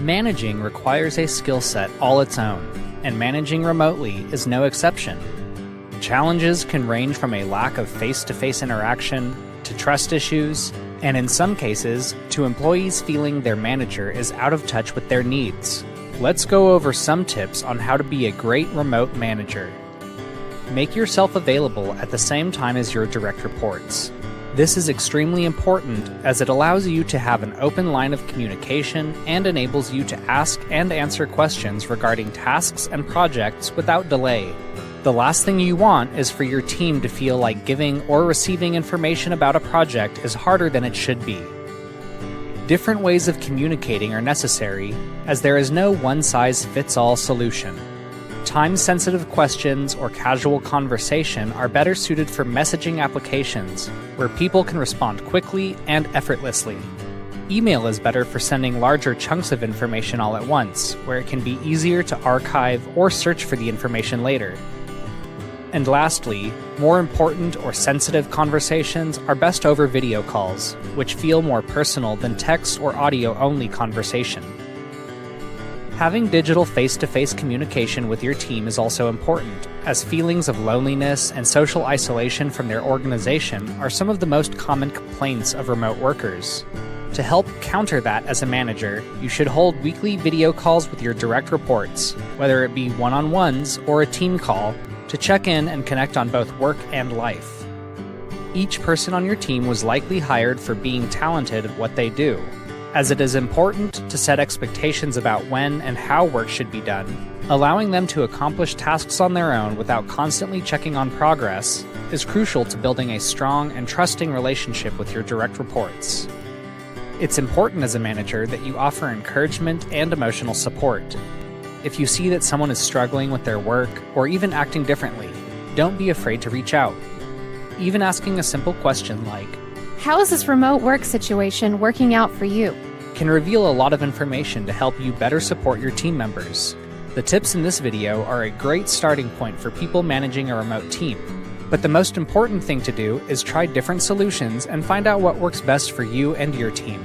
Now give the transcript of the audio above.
Managing requires a skill set all its own, and managing remotely is no exception. Challenges can range from a lack of face-to-face interaction to trust issues, and in some cases, to employees feeling their manager is out of touch with their needs. Let's go over some tips on how to be a great remote manager. Make yourself available at the same time as your direct reports. This is extremely important as it allows you to have an open line of communication and enables you to ask and answer questions regarding tasks and projects without delay. The last thing you want is for your team to feel like giving or receiving information about a project is harder than it should be. Different ways of communicating are necessary, as there is no one-size-fits-all solution. Time-sensitive questions or casual conversation are better suited for messaging applications, where people can respond quickly and effortlessly. Email is better for sending larger chunks of information all at once, where it can be easier to archive or search for the information later. And lastly, more important or sensitive conversations are best over video calls, which feel more personal than text or audio-only conversation. Having digital face-to-face communication with your team is also important, as feelings of loneliness and social isolation from their organization are some of the most common complaints of remote workers. To help counter that as a manager, you should hold weekly video calls with your direct reports, whether it be one-on-ones or a team call, to check in and connect on both work and life. Each person on your team was likely hired for being talented at what they do, as it is important to set expectations about when and how work should be done. Allowing them to accomplish tasks on their own without constantly checking on progress is crucial to building a strong and trusting relationship with your direct reports. It's important as a manager that you offer encouragement and emotional support. If you see that someone is struggling with their work or even acting differently, don't be afraid to reach out. Even asking a simple question like, "How is this remote work situation working out for you?" can reveal a lot of information to help you better support your team members. The tips in this video are a great starting point for people managing a remote team. But the most important thing to do is try different solutions and find out what works best for you and your team.